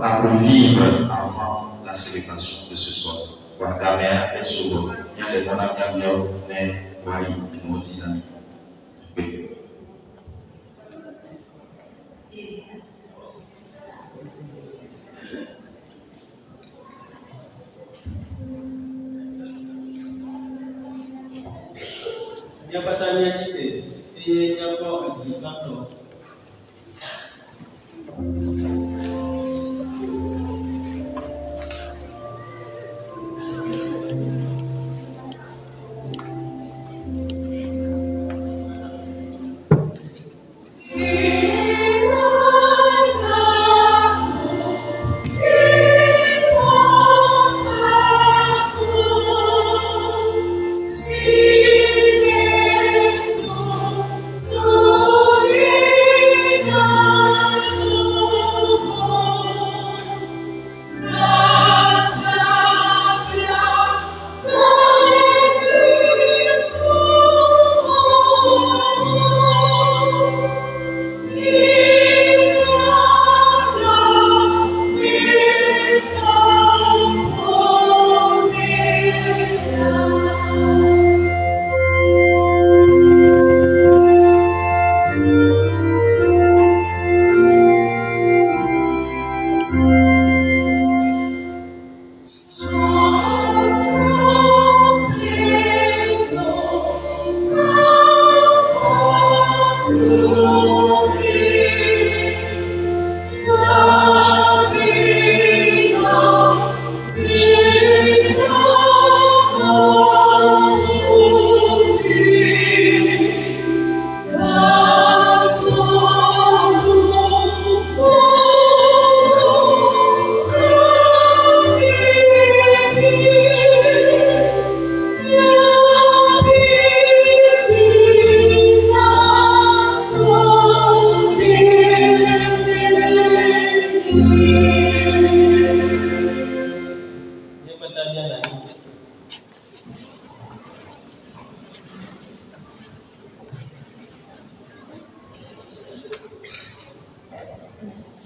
à revivre avant la célébration de ce soir. Wangamea et Sobo, il c'est mon ami mais Wai, mon dynamique. Oui. Il n'y a pas d'agité et il n'y a pas de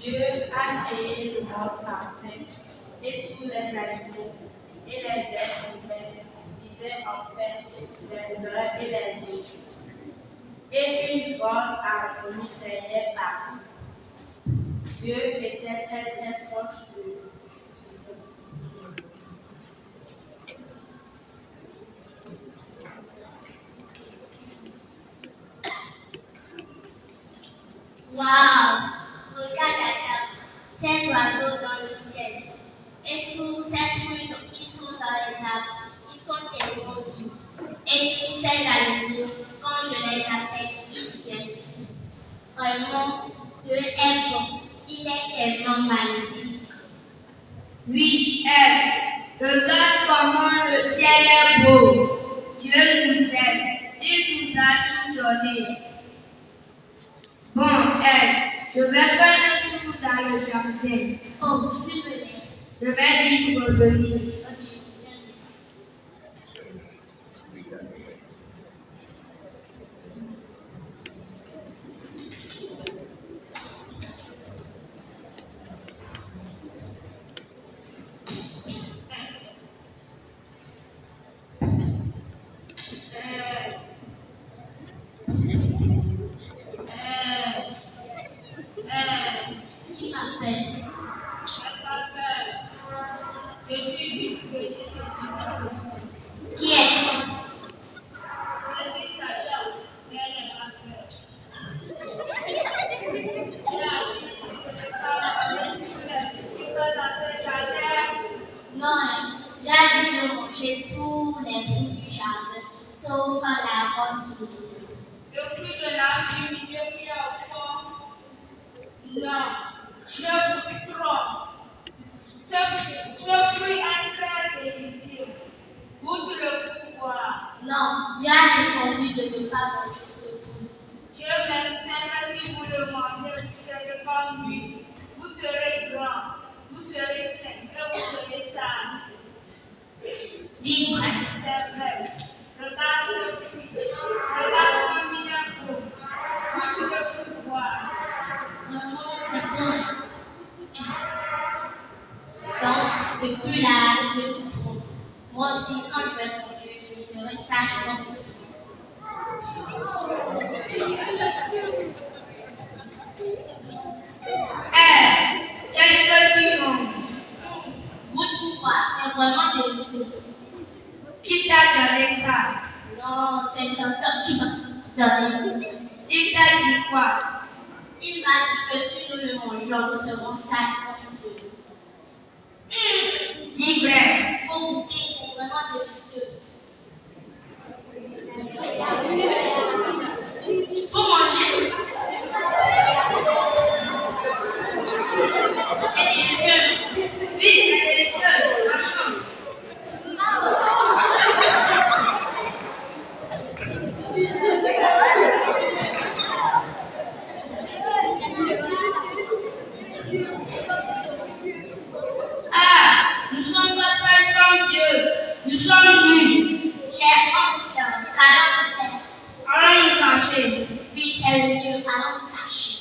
Dieu a créé le monde parfait et tous les animaux et les êtres humains vivaient en paix les uns et les autres. Et une grande harmonie régnait partout. Dieu était très très proche de nous. Waouh! Regarde ces oiseaux dans le ciel et tous ces fruits qui sont dans les arbres, ils sont tellement doux. Et tous ces animaux, quand je les appelle, ils viennent tous. Vraiment, Dieu est bon, il est tellement magnifique. Oui, regarde comment le ciel est beau. Dieu nous aime, il nous a tout donné. Bon, je vais faire un tour dans le jardin. Oh, tu me laisses. Je vais vite revenir. Qui m'appelle? Qui est-tu? Non, j'ai dit de manger tous les fruits du jardin, sauf la rose ou Le fruit de l'arbre du milieu qui est au fond. Non, je vous crois. Ce fruit est très délicieux. Goûte le pouvoir. Non, Dieu a défendu de ne pas manger ce fruit. Dieu même sait que si vous le mangez, vous serez comme lui. Vous serez grand, vous serez saint et vous serez sage. Dis-moi. C'est vrai. Regarde ce fruit. Regarde comme il est beau. Goûte le pouvoir. Maman, c'est bon. depuis là, je vous trompe. Moi aussi, quand je vais conduire, je serai sage comme vous. Qu'est-ce que tu manges? Goûte pourquoi? C'est vraiment délicieux. Qui t'a donné ça? Non, c'est le chanteur qui m'a donné. Il t'a dit quoi? Il m'a dit que si nous le mangeons, nous serons sages comme Dieu. Dis vrai. Faut goûter, c'est vraiment délicieux. Faut manger. C'est délicieux. Oui, c'est délicieux. Nous sommes pas très comme Dieu. Nous sommes nus. J'ai honte. Allons Allons nous cacher. oui, c'est le mieux. Allons nous cacher.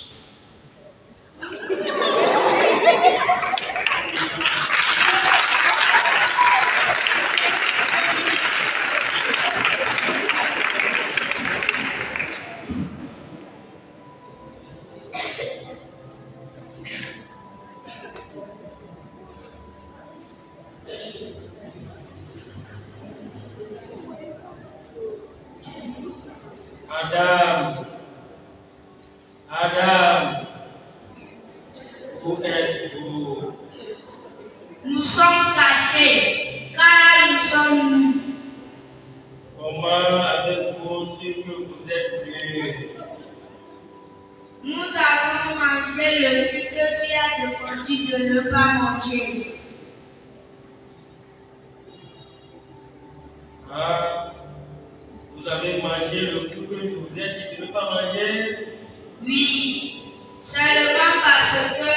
Adam, où êtes-vous? Nous sommes cachés, car nous sommes nus. Comment avez-vous su que vous êtes nus? Nous avons mangé le fruit que tu as défendu de ne pas manger. Ah, vous avez mangé le fruit que je vous ai dit de ne pas manger? Oui, seulement parce que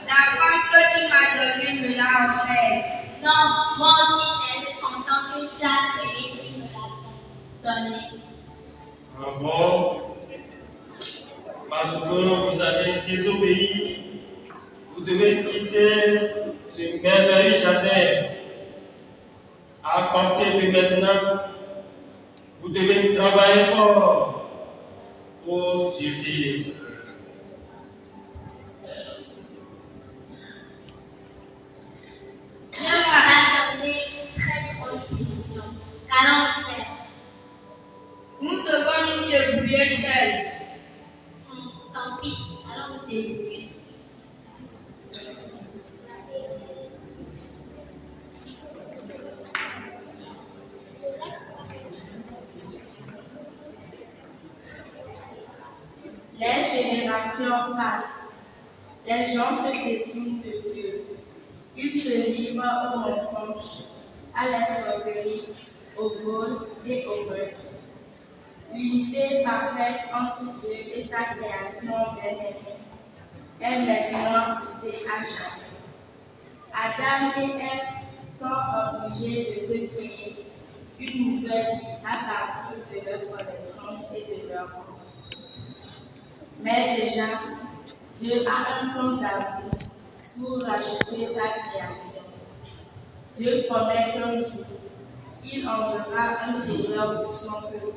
la femme que tu m'as donnée me l'a offerte. Non, moi aussi, c'est le chanteur que tu as créé qui me l'a donné. Ah bon? Parce que vous avez désobéi, vous devez quitter ce merveilleux jardin. À compter de maintenant, vous devez travailler fort pour survivre. Dieu nous a donné une très grande punition. Qu'allons-nous faire? Nous devons nous débrouiller seuls. Tant pis, allons nous débrouiller. Les générations passent. Les gens se détournent de Dieu. Ils se livrent au mensonge, à l'escroquerie, au vol et au meurtre. L'unité parfaite entre Dieu et sa création bien-aimée est maintenant brisée à jamais. Adam et Ève sont obligés de se créer une nouvelle vie à partir de leur connaissance et de leur force. Mais déjà, Dieu a un plan d'amour pour racheter sa création. Dieu promet qu'un jour, il enverra un sauveur pour son peuple.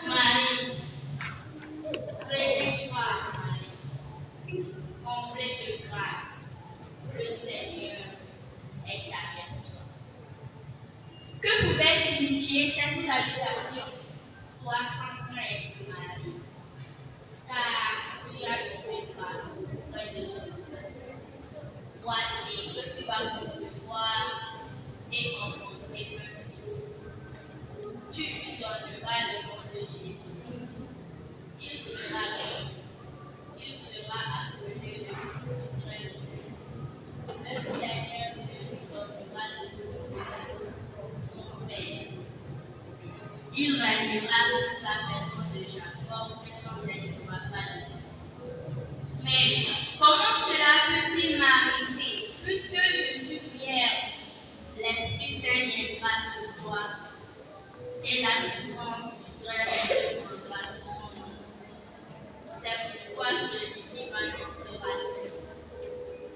Marie, réjouis-toi, Marie, comblée de grâce, le Seigneur est avec toi. Que pouvait signifier cette salutation? Sois sans crainte, Marie, car tu as trouvé grâce auprès de Dieu. Voici que tu vas recevoir et enfanter un fils. Tu lui donneras le nom de Jésus. Il sera appelé le Très Haut. Le Seigneur Dieu lui donnera le nom de son Père. Il régnera sur la maison de Jacob et son règne ne va pas le faire. Mais comment cela peut-il m'arriver? Puisque je suis vierge, l'Esprit Saint viendra sur toi et la puissance du Très-Haut viendra sur son nom. C'est pourquoi celui qui va naître sera saint.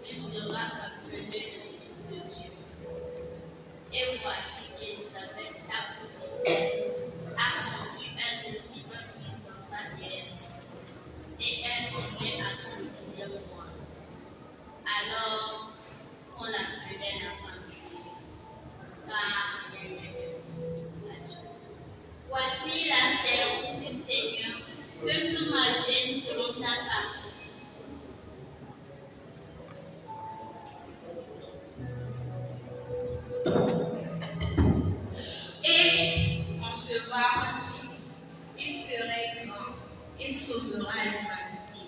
Il sera appelé le Fils de Dieu. Et voici qu'Élisabeth, ta cousine, a conçu elle aussi un fils dans sa vieillesse, et elle en est à son 6e mois. Alors, on l'appelait la famille, car rien n'est impossible à Dieu. Voici la servante du Seigneur, que tout m'advienne selon ta parole. Et concevra un fils, il serait grand et sauvera l'humanité.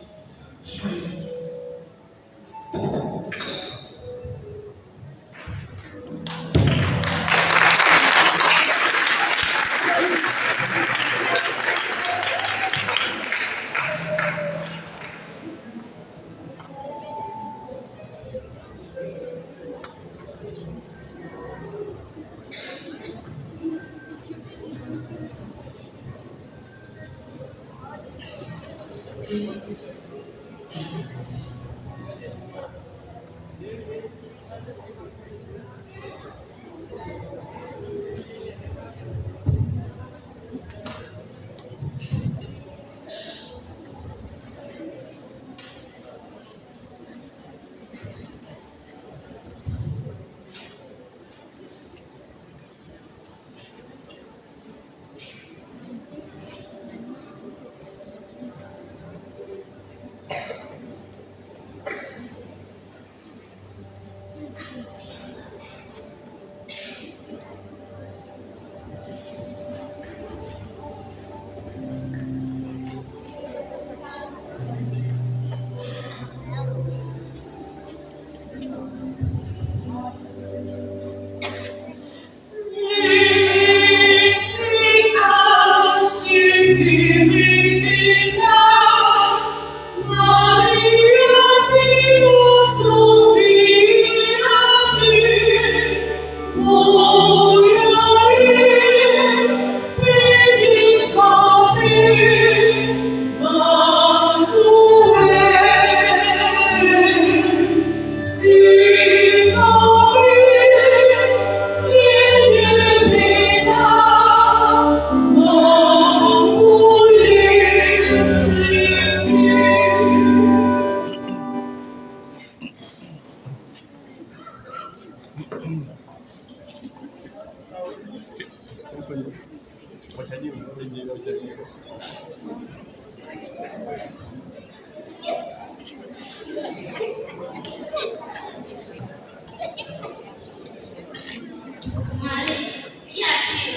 Marie, qu'y a-t-il?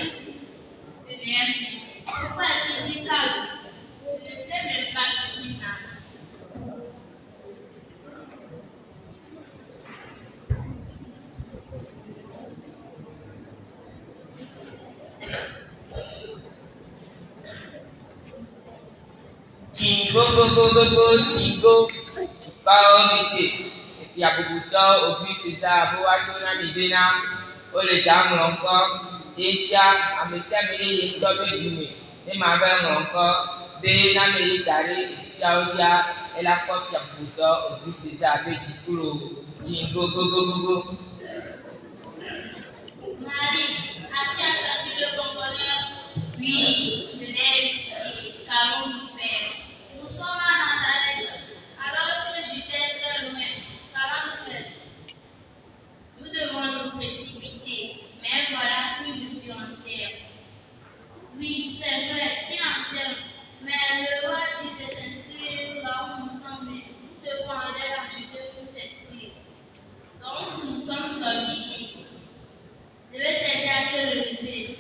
Ce n'est rien. Pourquoi es-tu si calme? Je ne sais même pas ce qui t'arrive. Tingo, go, go, go, go, tingo. Parole ici. fiabubutɔ òfi César bó wá tó na mi bena ó le dza ŋlɔ ŋkɔ etsia ame sia ame ye ŋutɔ be dzume ne ma be ŋlɔ ŋkɔ be na me ye da ɖe esiawo dza ela kpɔ fiabubutɔ òfi César be dzikplo dzi gogogogogo. Marie, as-tu entendu le bonbonneur? Oui, je l'ai écouté. Qu'allons-nous faire? Nous sommes à Nazareth, alors que j'étais très loin. Qu'allons-nous faire? Nous devons nous précipiter, mais voilà que je suis en terre. Oui, c'est vrai, tu es en terre, mais le roi dit de t'inscrire là où nous sommes. Nous devons aller l'ajouter pour cette clé. Donc, nous sommes obligés. Je vais t'aider à te relever.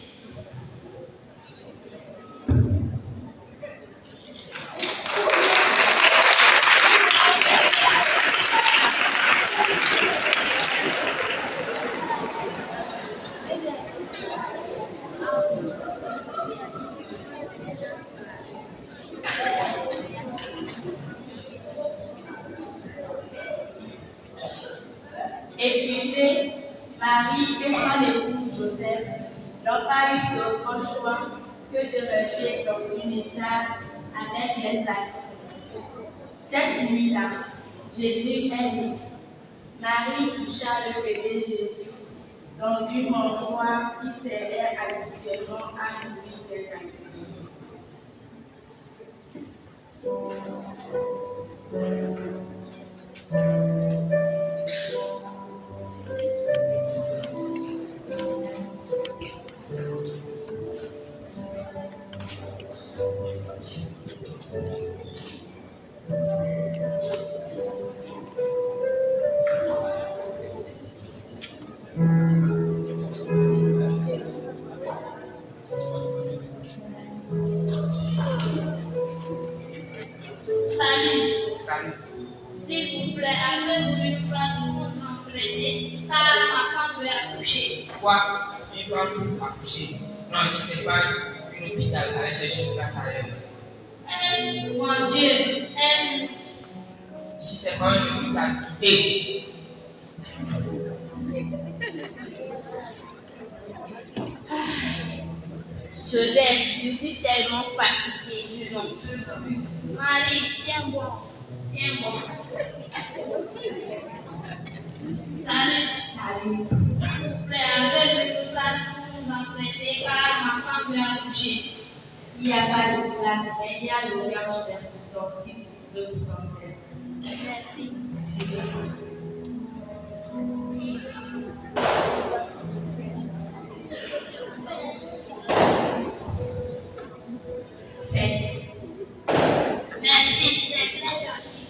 Épuisée, Marie et son époux Joseph n'ont pas eu d'autre choix que de rester dans une étable avec les agneaux. Cette nuit-là, Jésus est né. Marie coucha le bébé Jésus dans une mangeoire qui servait habituellement à nourrir les agneaux. Salut. S'il vous plaît, avez-vous une place pour m'entraîner, car ma femme veut accoucher. Quoi? Une femme pour accoucher? Non, ici c'est pas une hôpital, allez chercher une place ailleurs. Mon Dieu, Ici c'est pas un hôpital, quittez. Joseph, je suis tellement fatiguée, je n'en peux plus. Marie, tiens-moi. Salut. S'il vous plaît, avez-vous une place pour nous entraîner, car ma femme veut accoucher. Il n'y a pas de place, mais il y a l'auberge chef, donc si vous pouvez vous en servir. Merci. Merci, c'est très gentil.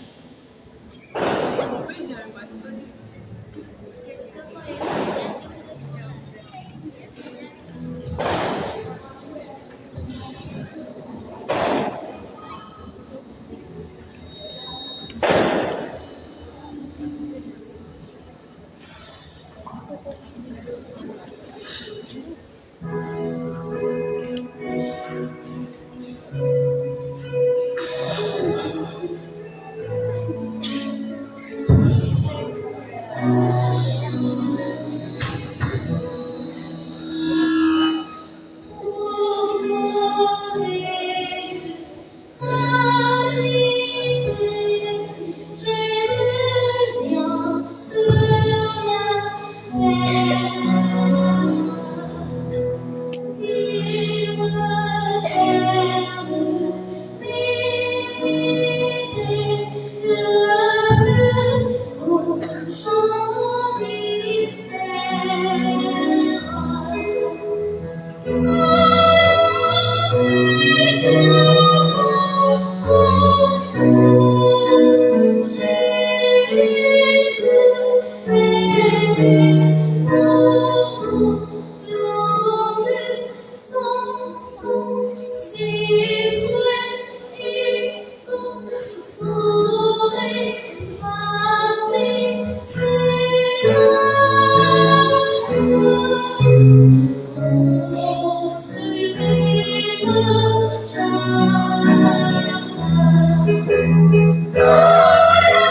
Gloria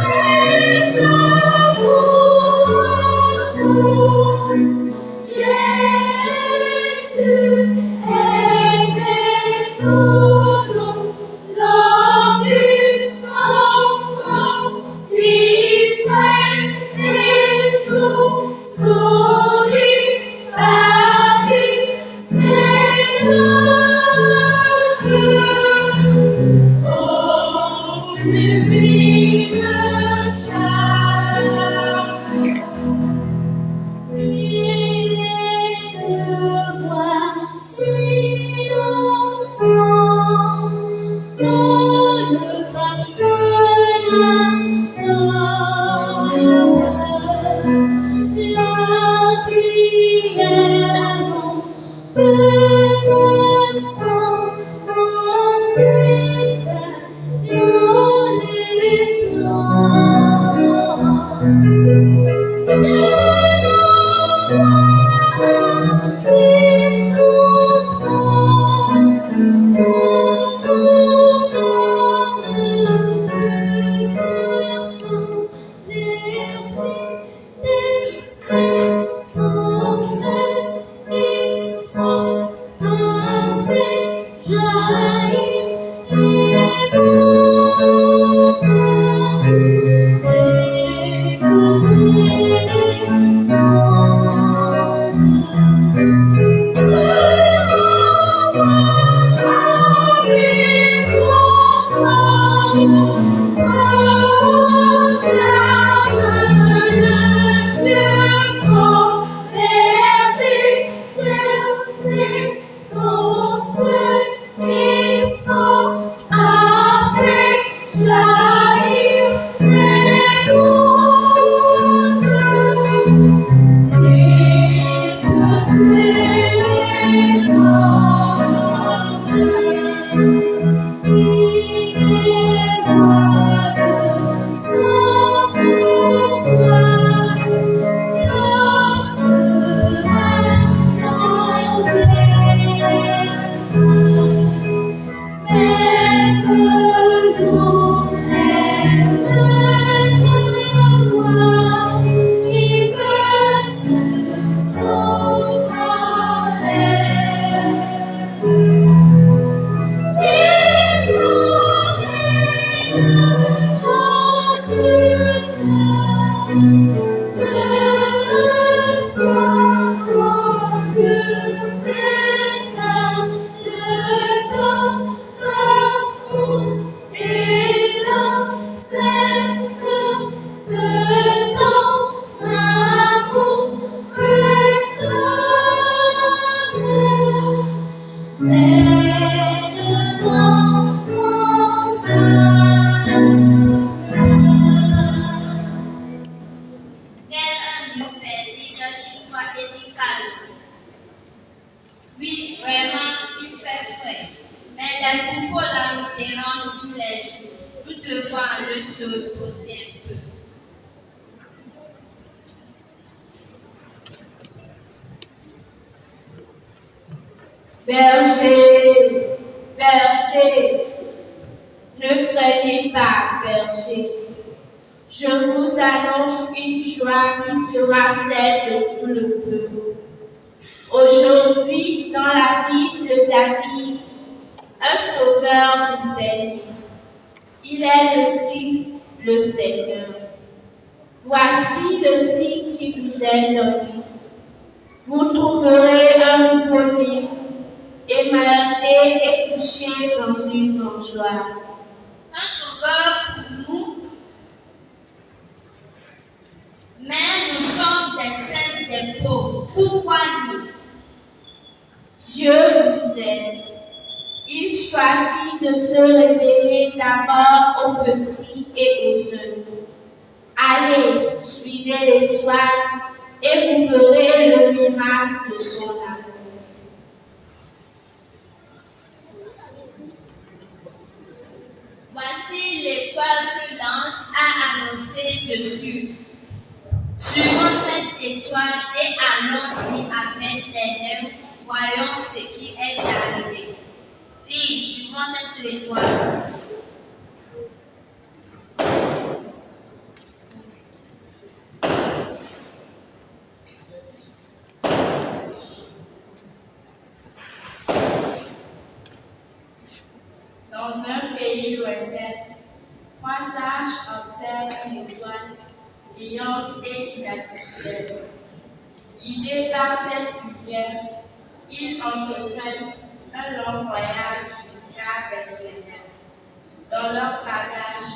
a Jesús. Oui, vraiment, il fait frais. Mais les troupeaux là nous dérangent tous les jours. Nous devons aller se reposer un peu. Berger, berger, ne craignez pas, berger. Je vous annonce une joie qui sera celle de tout le peuple. Aujourd'hui, dans la ville de David, un sauveur vous est né. Il est le Christ, le Seigneur. Voici le signe qui vous est donné. Vous trouverez un nouveau-né, émaillé et couché dans une mangeoire. Un sauveur pour nous, mais nous sommes des saints des pauvres. Pourquoi nous? Dieu vous aime. Il choisit de se révéler d'abord aux petits et aux jeunes. Allez, suivez l'étoile et vous verrez le miracle de son amour. Voici l'étoile que l'ange a annoncée dessus. Suivons cette étoile et allons-y avec les lèvres, voyons ce qui est arrivé. Oui, suivons cette étoile. Dans un pays lointain, 3 sages observent une étoile brillante et inhabituelle. Guidés par cette lumière, ils entreprennent un long voyage jusqu'à Bethléem. Dans leur bagage,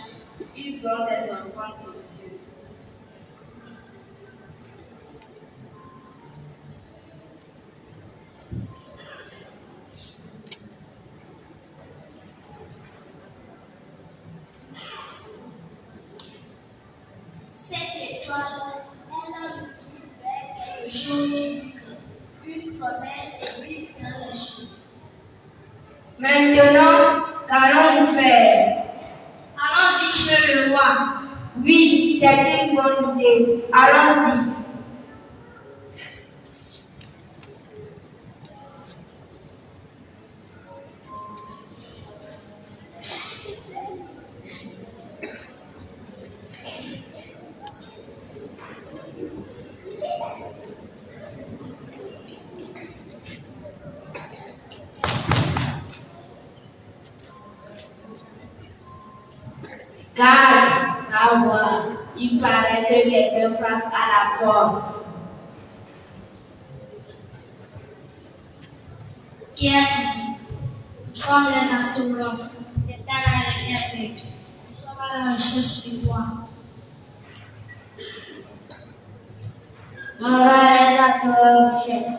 jour du cœur. Une promesse écrite dans les jours. Maintenant, qu'allons-nous faire? Allons-y chez le roi. Oui, c'est une bonne idée. Allons-y. Garde, à voir. Il paraît que quelqu'un frappe à la porte. Qui êtes-vous? Nous sommes les astrologues. C'est à la recherche de qui? Nous sommes à la recherche du roi. On va les astrologues.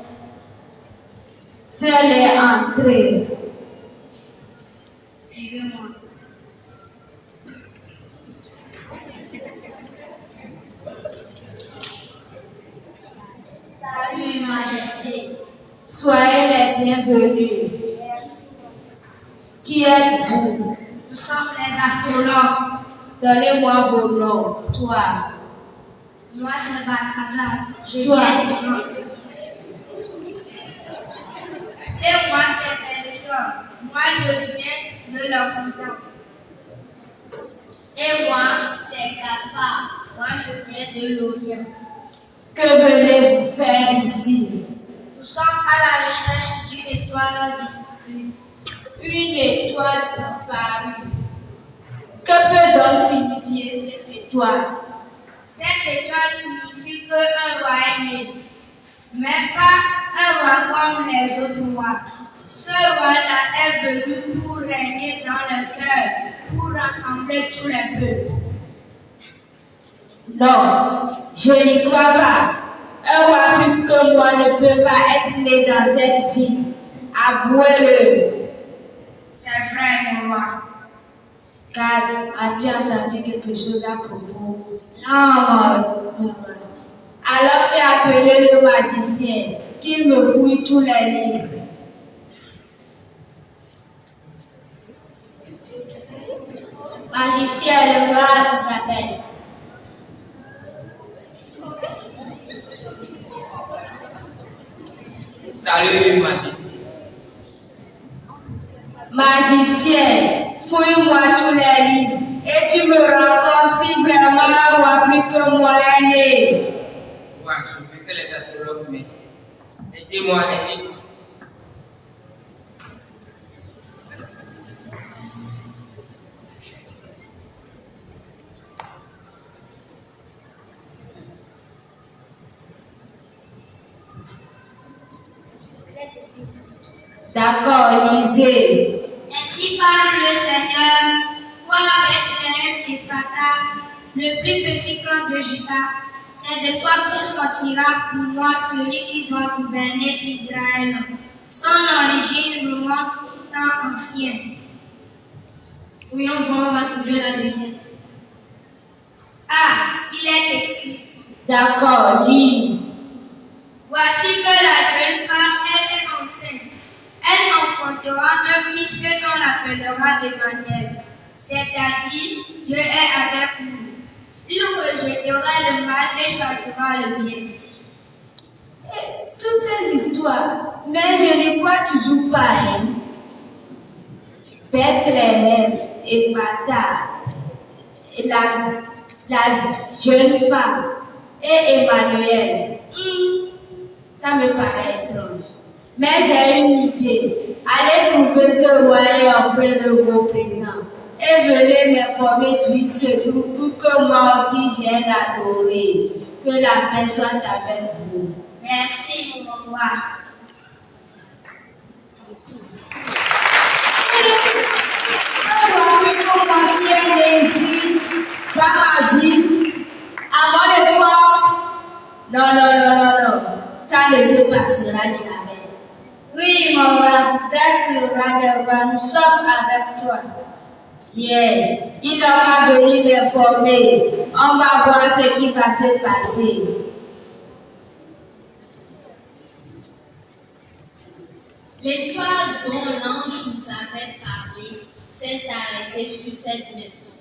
Fais-les entrer. Suivez-moi. Salut, Majesté. Soyez les bienvenus. Qui êtes-vous? Nous sommes les astrologues. Donnez-moi vos noms. Toi. Moi, c'est Balthazar. Je Toi. viens du centre. Et moi, c'est Melchior. Moi, je viens de l'Occident. Et moi, c'est Gaspard. Moi, je viens de l'Orient. Que venez-vous faire ici? Nous sommes à la recherche d'une étoile disparue. Une étoile disparue. Que peut donc signifier cette étoile? Cette étoile signifie qu'un roi est né, mais pas un roi comme les autres rois. Ce roi-là est venu pour régner dans le cœur, pour rassembler tous les peuples. Non, je n'y crois pas. Un roi plus que moi ne peut pas être né dans cette ville. Avouez-le. C'est vrai, mon roi. Garde, as-tu entendu quelque chose à propos? Non. Alors fais appeler le magicien, qu'il me fouille tous les livres. Magicien, le roi vous appelle. Salut, Majesté. Magicien, fouille-moi tous les livres et tu me rends compte si vraiment un roi plus que moi est né. Ouais, je fais que les astrologues, mais aidez-moi. D'accord, lisez. Ainsi parle le Seigneur, toi Bethléem Ephrata, le plus petit clan de Juda, c'est de toi que sortira pour moi celui qui doit gouverner Israël. Son origine remonte au temps ancien. Voyons voir, on va trouver la deuxième. Ah, il est écrit ici. D'accord, lis. Voici que la jeune femme, elle est enceinte. Elle enfantera un fils que l'on appellera Emmanuel, c'est-à-dire Dieu est avec nous. Il rejettera le mal et choisira le bien. Toutes ces histoires, mais je n'y crois toujours pas. Hein? Bethléem, Ephrata, la jeune femme et Emmanuel. Ça me paraît étrange. Mais j'ai une idée. Allez trouver ce roi et offrez de vos présents. Et venez m'informer d'où il se trouve pour que moi aussi j'aille l'adorer. Que la paix soit avec vous. Merci, mon roi. Un roi plus que moi qui est né ici, dans ma vie, avant de toi. Non. Ça ne se passera jamais. Oui, mon roi, vous êtes le roi des rois, nous sommes avec toi. Bien, il aura venu m'informer. On va voir ce qui va se passer. L'étoile dont l'ange nous avait parlé s'est arrêtée sur cette maison.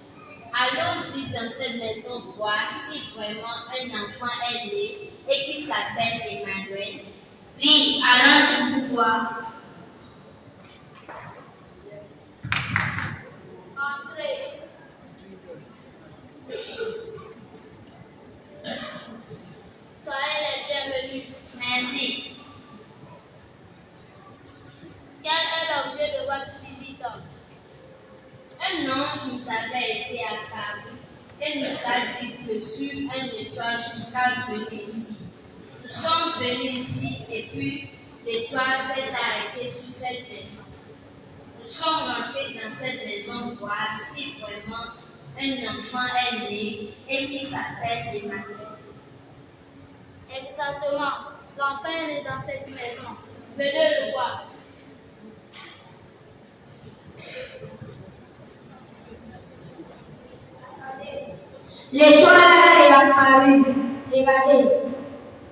Allons-y dans cette maison voir si vraiment un enfant est né et qui s'appelle Emmanuel. Oui, allons-y pour voir. Entrez. Soyez les bienvenus. Merci. Quel est l'objet de votre visite? Un ange nous avait été apparu et nous a dit que sur une étoile jusqu'à venir ici. Nous sommes venus ici et puis l'étoile s'est arrêtée sur cette maison. Nous sommes rentrés dans cette maison voir si vraiment un enfant est né et qui s'appelle Emmanuel. Exactement. L'enfant est né dans cette maison. Venez le voir. L'étoile est apparue. Regardez.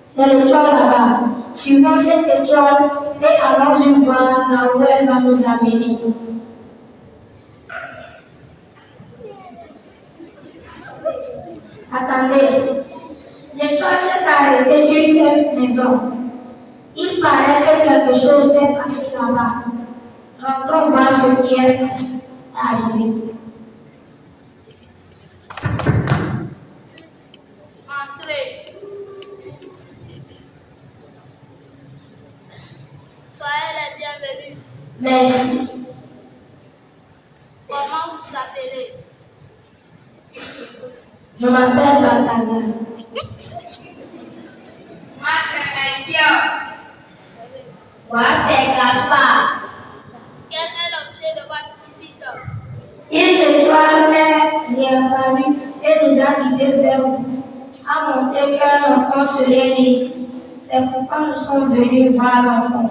C'est l'étoile là-bas. Suivons cette étoile et allons voir là où elle va nous amener. Attendez. L'étoile s'est arrêtée sur cette maison. Il paraît que quelque chose s'est passé là-bas. Rentrons voir ce qui est arrivé. Entrez. Soyez les bienvenus. Merci. Comment vous vous appelez? Je m'appelle Balthazar. Moi, c'est Melchior. Moi, c'est Gaspard. Quel est l'objet de votre visite? Une étoile est réapparue et nous a guidés vers vous, a montré qu'un enfant serait né ici. C'est pourquoi nous sommes venus voir l'enfant.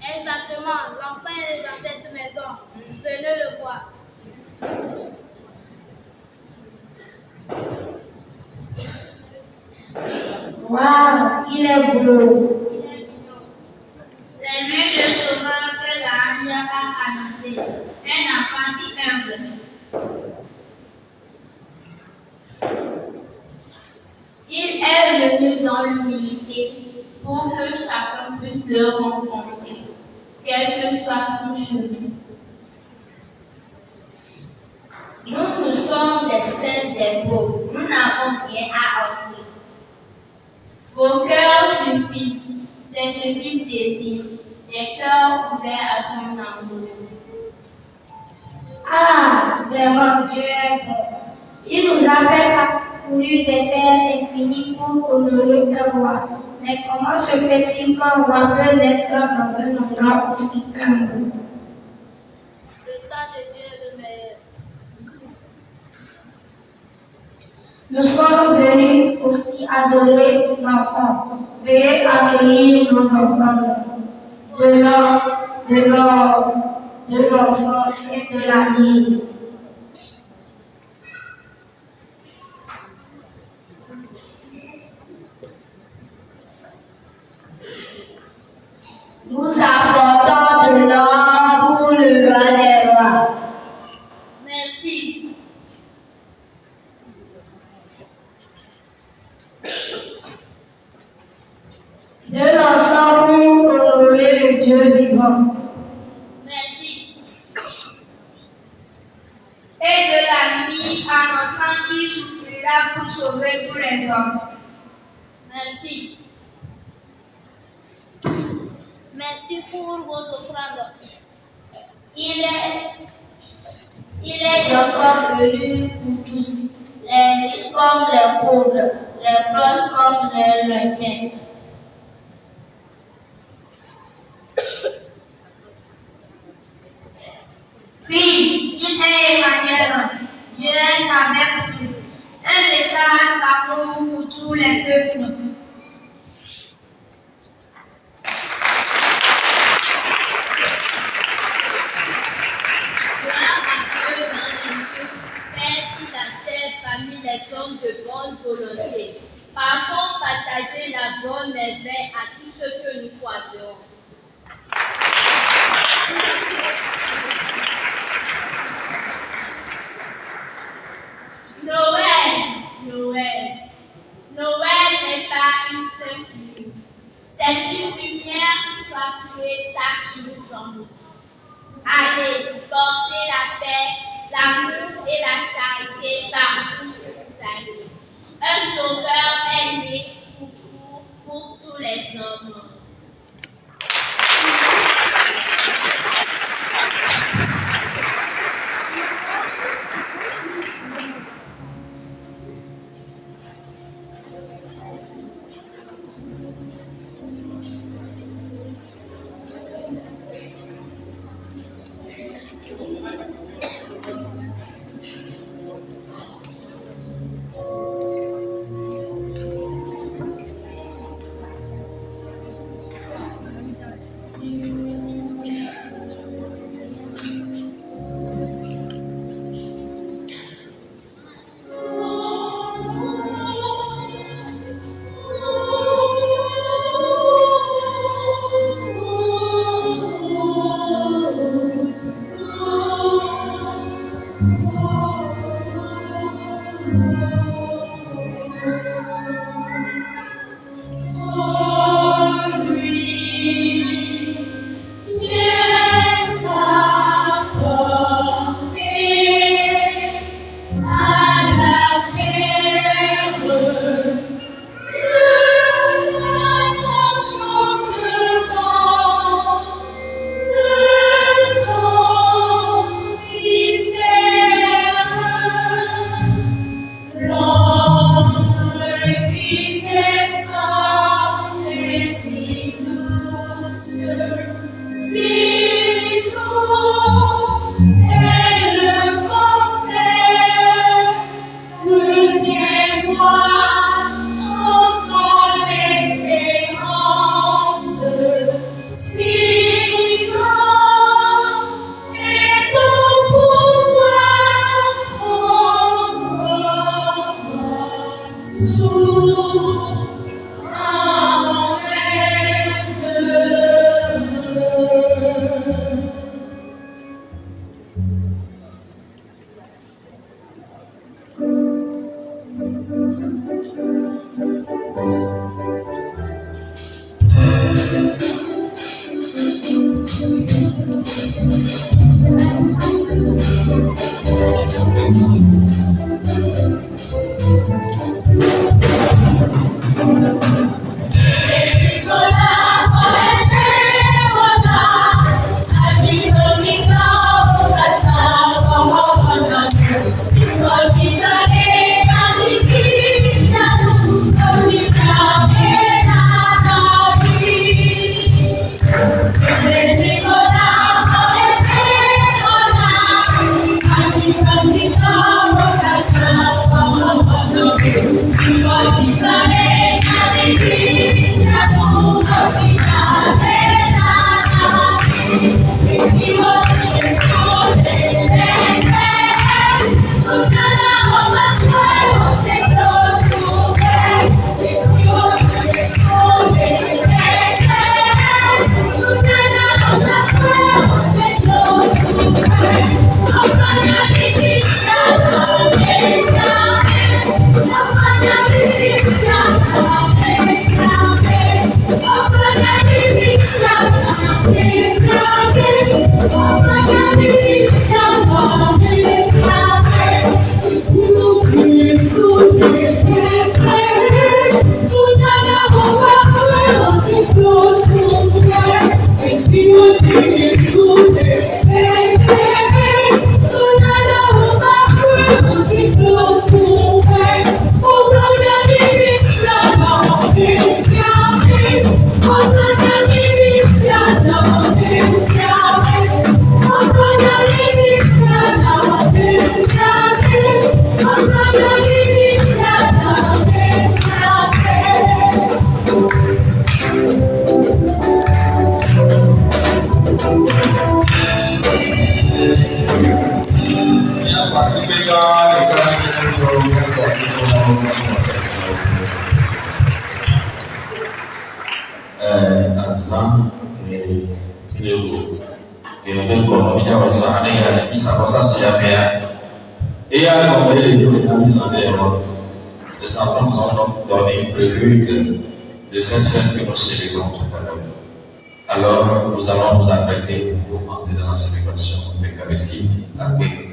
Exactement. L'enfant est né dans cette maison. Venez le voir. Waouh, il est beau. Il est mignon. C'est lui le sauveur que l'ange a annoncé. Un enfant si humble. Il est venu dans l'humilité pour que chacun puisse le rencontrer, quel que soit son chemin. Nous sommes des saints des pauvres, nous n'avons rien à offrir. Vos cœurs suffisent, c'est ce qu'il désire, des cœurs ouverts à son amour. Ah, vraiment, Dieu est bon. Il nous a fait parcourir des terres infinies pour honorer un roi. Mais comment se fait-il qu'un roi peut naître dans un endroit aussi humble? Le temps de Dieu est le meilleur. Nous sommes venus aussi adorer l'enfant. Veuillez accueillir nos enfants de l'enfant et de la vie. Nous apportons de l'or pour le roi des rois. Merci. De l'encens pour honorer le Dieu vivant. Merci. Et de la nuit annonçant qu'il souffrira pour sauver tous les hommes. Merci. Merci pour vos offrandes. Il est encore venu pour tous, les riches comme les pauvres, les proches comme les lointains. Puis, il est Emmanuel, Dieu est avec nous, un message d'amour pour tous les peuples. Gloire à Dieu dans les cieux, Père sur la terre parmi les hommes de bonne volonté. Partons partager la bonne merveille à tous ceux que nous croiserons. Noël n'est pas une simple nuit. C'est une lumière qui doit briller chaque jour dans nous. Allez, portez la paix, l'amour et la charité partout où vous allez. Un sauveur est né pour tous les hommes. ça, et nous comme nous ça, et ça comme ça, c'est bien. Et à comme les amis en dehors, les enfants nous ont donné une prélude de cette fête que nous célébrons tout à l'heure. Alors, nous allons nous apprêter pour entrer dans la célébration de l'Eucharistie avec